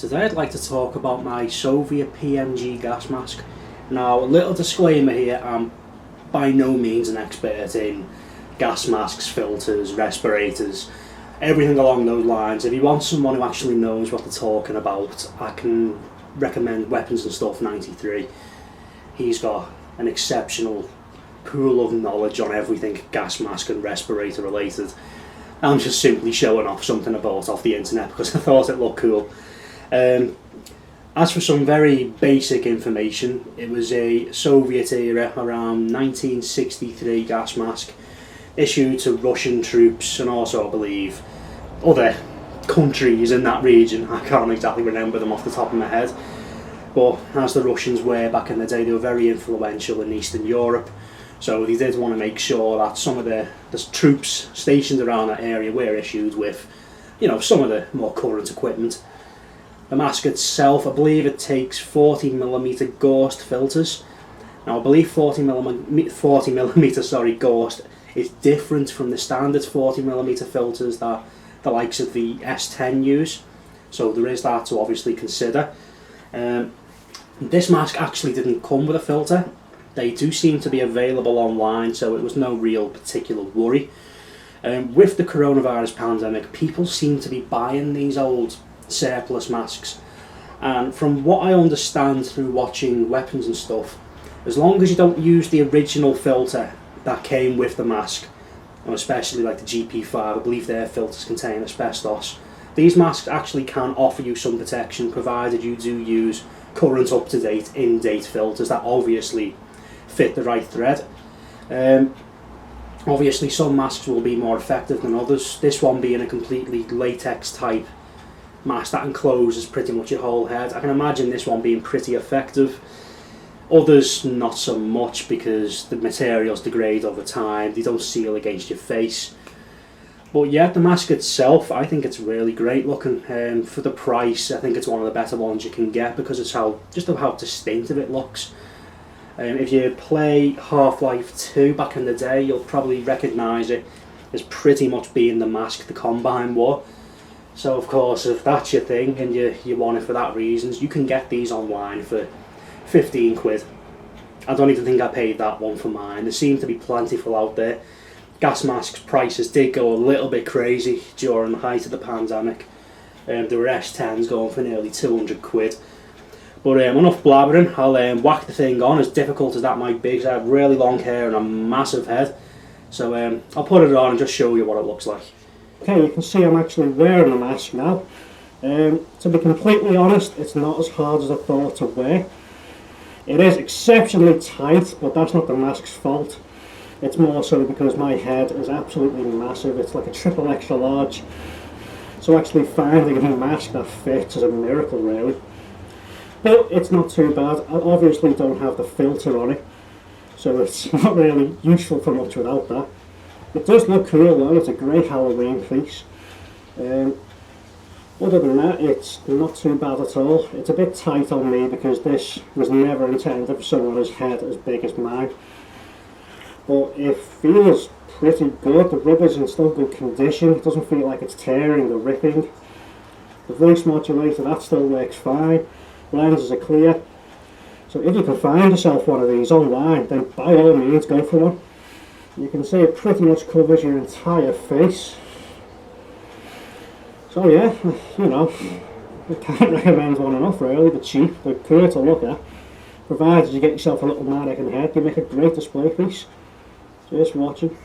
Today I'd like to talk about my Soviet PMG gas mask. Now, a little disclaimer here, I'm by no means an expert in gas masks, filters, respirators, everything along those lines. If you want someone who actually knows what they're talking about, I can recommend Weapons and Stuff 93. He's got an exceptional pool of knowledge on everything gas mask and respirator related. I'm just simply showing off something I bought off the internet because I thought it looked cool. As for some very basic information, it was a Soviet era around 1963 gas mask issued to Russian troops and also I believe other countries in that region. I can't exactly remember them off the top of my head, but as the Russians were back in the day, they were very influential in Eastern Europe, so they did want to make sure that some of the troops stationed around that area were issued with, some of the more current equipment. The mask itself, I believe it takes 40mm Ghost filters. Now I believe 40mm Ghost is different from the standard 40mm filters that the likes of the S10 use. So there is that to obviously consider. This mask actually didn't come with a filter. They do seem to be available online, so it was no real particular worry. With the coronavirus pandemic, people seem to be buying these old surplus masks, and from what I understand through watching Weapons and Stuff, as long as you don't use the original filter that came with the mask, and especially like the GP5, I believe their filters contain asbestos, these masks actually can offer you some protection provided you do use current up-to-date in-date filters that obviously fit the right thread. Obviously some masks will be more effective than others, this one being a completely latex type mask that encloses pretty much your whole head. I can imagine this one being pretty effective. Others not so much because the materials degrade over time, they don't seal against your face. But yeah, the mask itself, I think it's really great looking. For the price, I think it's one of the better ones you can get because it's how distinctive it looks. If you play Half-Life 2 back in the day, you'll probably recognise it as pretty much being the mask the Combine wore. So of course, if that's your thing and you want it for that reasons, you can get these online for 15 quid. I don't even think I paid that one for mine. There seem to be plentiful out there. Gas masks prices did go a little bit crazy during the height of the pandemic. There were S10s going for nearly 200 quid. But enough blabbering, I'll whack the thing on, as difficult as that might be, because I have really long hair and a massive head. So I'll put it on and just show you what it looks like. Okay, you can see I'm actually wearing the mask now. To be completely honest, it's not as hard as I thought to wear. It is exceptionally tight, but that's not the mask's fault. It's more so because my head is absolutely massive. It's like a triple extra large. So actually finding a mask that fits is a miracle really. But it's not too bad. I obviously don't have the filter on it, so it's not really useful for much without that. It does look cool though, it's a great Halloween piece. Other than that, it's not too bad at all. It's a bit tight on me because this was never intended for someone's head as big as mine. But it feels pretty good, the rubber's in still good condition, it doesn't feel like it's tearing or ripping. The voice modulator, that still works fine. Lenses are clear. So if you can find yourself one of these online, then by all means go for one. You can see it pretty much covers your entire face. So yeah, I can't recommend one enough really. They're cheap, they're cool to look at. Provided you get yourself a little mannequin head, they make a great display piece. Cheers for watching.